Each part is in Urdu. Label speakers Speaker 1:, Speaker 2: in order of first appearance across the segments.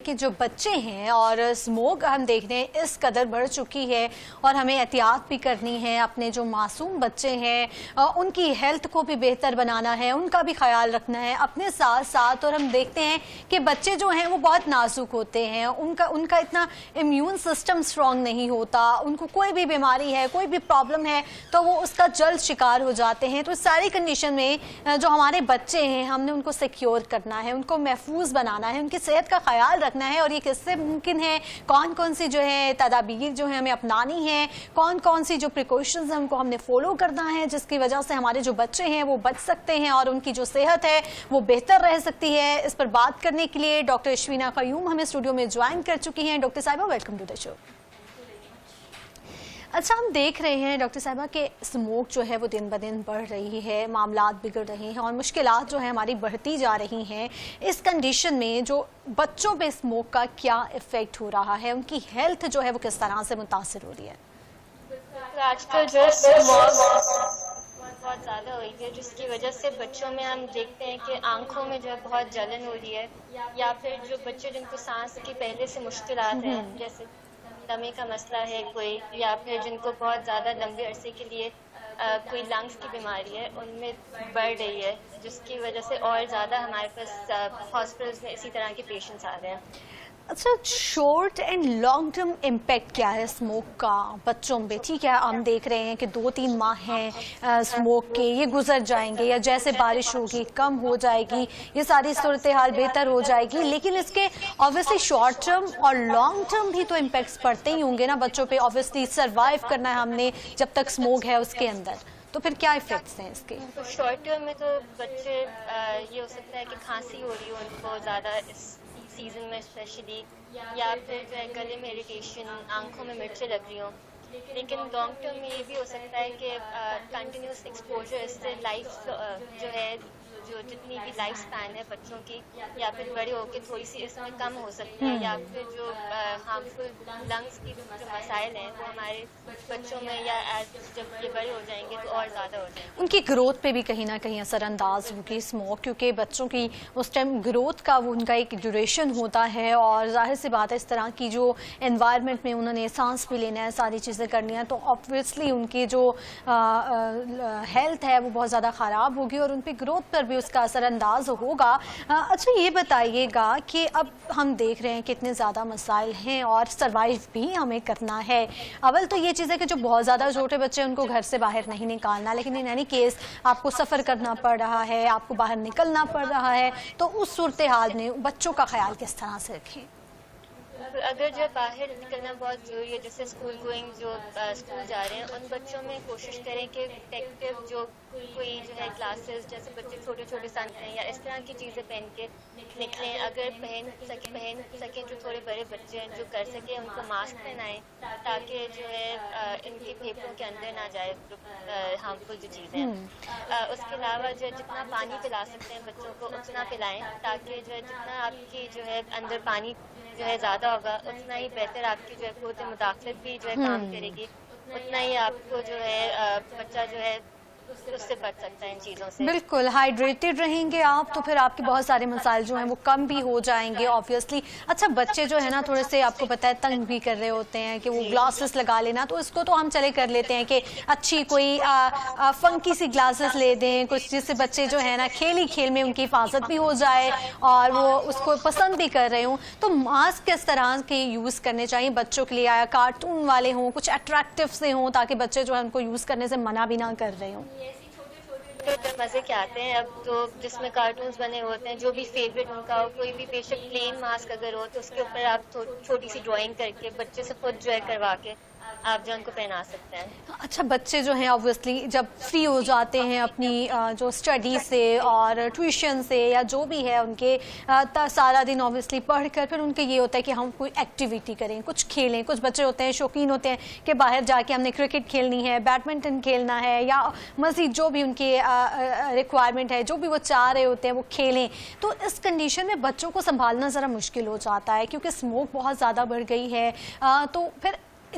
Speaker 1: کہ جو بچے ہیں اور اسموک ہم دیکھ رہے ہیں اس قدر بڑھ چکی ہے اور ہمیں احتیاط بھی کرنی ہے. اپنے جو معصوم بچے ہیں ان کی ہیلتھ کو بھی بہتر بنانا ہے, ان کا بھی خیال رکھنا ہے اپنے ساتھ ساتھ. اور ہم دیکھتے ہیں کہ بچے جو ہیں وہ بہت نازک ہوتے ہیں, ان کا اتنا امیون سسٹم اسٹرانگ نہیں ہوتا, ان کو کوئی بھی بیماری ہے, کوئی بھی پرابلم ہے تو وہ اس کا جلد شکار ہو جاتے ہیں. تو اس ساری کنڈیشن میں جو ہمارے بچے ہیں ہم نے ان کو سیکیور کرنا ہے, ان کو محفوظ بنانا ہے, ان کی صحت کا خیال رکھنا ہے. اور یہ کس سے ممکن ہے, کون سی جو ہے تدابیر جو ہے ہمیں اپنانی ہے, کون سی جو پریکاشنز ہیں ان کو ہم نے فالو کرنا ہے جس کی وجہ سے ہمارے جو بچے ہیں وہ بچ سکتے ہیں اور ان کی جو صحت ہے وہ بہتر رہ سکتی ہے. اس پر بات کرنے کے لیے ڈاکٹر اشوینا قیوم ہمیں اسٹوڈیو میں جوائن کر چکی ہیں. ڈاکٹر صاحبہ ویلکم ٹو دا شو. اچھا, ہم دیکھ رہے ہیں ڈاکٹر صاحبہ کہ اسموک جو ہے وہ دن بدن بڑھ رہی ہے, معاملات بگڑ رہے ہیں اور مشکلات جو ہے ہماری بڑھتی جا رہی ہیں. اس کنڈیشن میں جو بچوں پہ اسموک کا کیا ایفیکٹ ہو رہا ہے, ان کی ہیلتھ جو ہے وہ کس طرح سے متاثر ہو رہی ہے؟
Speaker 2: آج کل جو اسموک بہت زیادہ ہو رہی ہے جس کی وجہ سے بچوں میں ہم دیکھتے ہیں کہ آنکھوں میں جو ہے بہت جلن ہو رہی ہے, یا پھر جو بچے جن کو سانس کی پہلے سے مشکلات ہیں جیسے دمے کا مسئلہ ہے کوئی, یا پھر جن کو بہت زیادہ لمبے عرصے کے لیے کوئی لنگس کی بیماری ہے ان میں بڑھ رہی ہے, جس کی وجہ سے اور زیادہ ہمارے پاس ہاسپٹلس میں اسی طرح کے پیشنٹس آ رہے ہیں.
Speaker 1: اچھا, short and long term impact کیا ہے اسموک کا بچوں پہ؟ ٹھیک ہے, ہم دیکھ رہے ہیں کہ 2-3 ماہ ہیں اسموک کے, یہ گزر جائیں گے, یا جیسے بارش ہوگی کم ہو جائے گی, یہ ساری صورتحال بہتر ہو جائے گی. لیکن اس کے آبویسلی شارٹ ٹرم اور لانگ ٹرم بھی تو امپیکٹس پڑتے ہی ہوں گے نا بچوں پہ. آبویسلی سروائیو کرنا ہے ہم نے جب تک اسموک ہے اس کے اندر, تو پھر کیا ایفیکٹس ہیں اس کے؟
Speaker 2: شارٹ ٹرم میں تو بچے یہ ہو سکتا ہے کہ کھانسی ہو رہی ہو ان کو زیادہ اس سیزن میں اسپیشلی, یا پھر جو ہے گلے میں اریٹیشن, آنکھوں میں مرچیں لگ رہی ہوں. لیکن لانگ ٹرم میں یہ بھی ہو سکتا ہے کہ کنٹینیوس ایکسپوجر اس سے لائف جو ہے جو جتنی بھی لائف اسپین ہے بچوں کی, یا پھر بڑے ہو کے تھوڑی سی اس میں کم ہو سکتی ہے, یا پھر جو ہارمفل لنگس کی جو مسائل ہیں وہ ہمارے بچوں میں یا جب یہ بڑے ہو جائیں گے تو اور زیادہ ہو جائیں گے.
Speaker 1: ان کی گروتھ پہ بھی کہیں نہ کہیں اثر انداز ہوگی اسموک, کیونکہ بچوں کی اس ٹائم گروتھ کا وہ ان کا ایک ڈیوریشن ہوتا ہے, اور ظاہر سی بات ہے اس طرح کی جو انوائرمنٹ میں انہوں نے سانس بھی لینا ہے, ساری چیزیں کرنی ہیں, تو آبویسلی ان کی جو ہیلتھ ہے وہ بہت زیادہ خراب ہوگی اور ان پہ گروتھ پر بھی اس کا اثر انداز ہوگا. اچھا, یہ بتائیے گا کہ اب ہم دیکھ رہے ہیں کہ اتنے زیادہ مسائل ہیں اور سروائیو بھی ہمیں کرنا ہے. اول تو یہ چیز ہے کہ جو بہت زیادہ چھوٹے بچے ان کو گھر سے باہر نہیں نکالنا, لیکن ان اینی کیس آپ کو سفر کرنا پڑ رہا ہے, آپ کو باہر نکلنا پڑ رہا ہے, تو اس صورتحال میں بچوں کا خیال کس طرح سے رکھیں؟
Speaker 2: اگر جو باہر نکلنا بہت ضروری ہے, جیسے اسکول گوئنگ جو اسکول جا رہے ہیں ان بچوں میں کوشش کریں کہ پروٹیکٹیو جو کوئی جو ہے کلاسز, جیسے بچے چھوٹے سنتے ہیں یا اس طرح کی چیزیں پہن کے نکلیں. اگر پہن سکیں جو تھوڑے بڑے بچے ہیں جو کر سکیں ان کو ماسک پہنائیں تاکہ جو ہے ان کے پھیپھڑوں کے اندر نہ جائے ہارمفل جو چیزیں ہیں. اس کے علاوہ جو جتنا پانی پلا سکتے ہیں بچوں کو اتنا پلائیں, تاکہ جو ہے جتنا آپ کی جو ہے اندر پانی جو ہے زیادہ ہوگا اتنا ہی بہتر آپ کی جو ہے قوت مدافعت بھی جو ہے کام کرے گی, اتنا ہی آپ کو جو ہے بچہ جو ہے اس سے بچ سکتا ہے ان چیزوں سے.
Speaker 1: بالکل ہائیڈریٹڈ رہیں گے آپ تو پھر آپ کے بہت سارے مسائل جو ہیں وہ کم بھی ہو جائیں گے آبویسلی. اچھا, بچے جو ہے نا تھوڑے سے آپ کو پتہ ہے تنگ بھی کر رہے ہوتے ہیں کہ وہ گلاسز لگا لینا, تو اس کو تو ہم چلے کر لیتے ہیں کہ اچھی کوئی فنکی سی گلاسز لے دیں کچھ, جس سے بچے جو ہے نا کھیل میں ان کی حفاظت بھی ہو جائے اور وہ اس کو پسند بھی کر رہے ہوں. تو ماسک کس طرح کے یوز کرنے چاہیے بچوں کے لیے؟ آیا کارٹون والے ہوں, کچھ اٹریکٹیو سے ہوں تاکہ بچے جو ہے ان کو یوز کرنے سے منع بھی نہ کر رہے ہوں؟
Speaker 2: مزے کے آتے ہیں اب تو, جس میں کارٹونز بنے ہوتے ہیں جو بھی فیوریٹ ان کا ہو, کوئی بھی بے شک پلین ماسک اگر ہو تو اس کے اوپر آپ چھوٹی سی ڈرائنگ کر کے بچے سے خود جو ہے کروا کے آپ جو ان کو پہنا سکتے ہیں.
Speaker 1: اچھا, بچے جو ہیں آبویسلی جب فری ہو جاتے ہیں اپنی جو اسٹڈی سے اور ٹیوشن سے یا جو بھی ہے ان کے سارا دن آبویسلی پڑھ کر, پھر ان کے یہ ہوتا ہے کہ ہم کوئی ایکٹیویٹی کریں, کچھ کھیلیں. کچھ بچے ہوتے ہیں شوقین ہوتے ہیں کہ باہر جا کے ہم نے کرکٹ کھیلنی ہے, بیڈمنٹن کھیلنا ہے, یا مزید جو بھی ان کی ریکوائرمنٹ ہے, جو بھی وہ چاہ رہے ہوتے ہیں وہ کھیلیں. تو اس کنڈیشن میں بچوں کو سنبھالنا ذرا مشکل ہو جاتا ہے کیونکہ اسموک بہت زیادہ بڑھ گئی ہے. تو پھر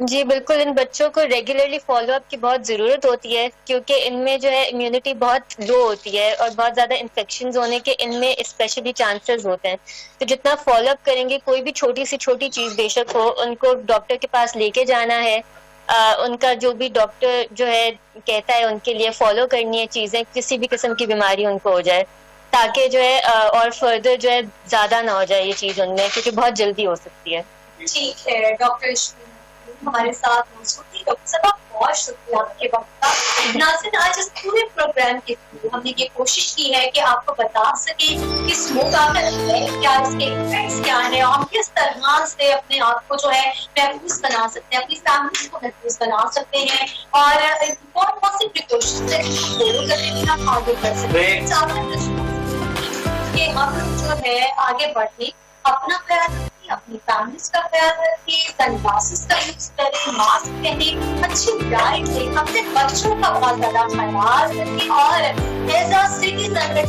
Speaker 2: جی بالکل، ان بچوں کو ریگولرلی فالو اپ کی بہت ضرورت ہوتی ہے، کیونکہ ان میں جو ہے امیونٹی بہت لو ہوتی ہے اور بہت زیادہ انفیکشنز ہونے کے ان میں اسپیشلی چانسز ہوتے ہیں. تو جتنا فالو اپ کریں گے، کوئی بھی چھوٹی سی چھوٹی چیز بے شک ہو، ان کو ڈاکٹر کے پاس لے کے جانا ہے. ان کا جو بھی ڈاکٹر جو ہے کہتا ہے ان کے لیے فالو کرنی ہے چیزیں، کسی بھی قسم کی بیماری ان کو ہو جائے، تاکہ جو ہے اور فردر جو ہے زیادہ نہ ہو جائے یہ چیز ان میں، کیونکہ بہت جلدی ہو سکتی ہے.
Speaker 3: ٹھیک ہے ڈاکٹر ہمارے ساتھ موجود تھی. ڈاکٹر صاحب آپ بہت شکریہ آپ کے وقت کا. ناظرین آج اس پورے پروگرام کے تھرو ہم نے یہ کوشش کی ہے کہ آپ کو بتا سکیں کہ اسموک آخر ہے کیا، اس کے افیکٹس کیا ہیں، اور ہم کس طرح سے اپنے آپ کو جو ہے محفوظ بنا سکتے ہیں، اپنی فیملیز کو محفوظ بنا سکتے ہیں، اور کون کون سی پریکاشنز ہیں فالو کرتے ہوئے ہم آگے بڑھ سکتے ہیں. کہ ہم جو ہے آگے بڑھیں، اپنا خیال رکھیں، اپنی فیملیز کا خیال رکھیں، سن گلاسز کا یوز کریں، ماسک پہنیں، اچھی ڈائٹ لیں، اپنے بچوں کا بہت زیادہ خیال رکھیں، اور ایز اے سٹیزن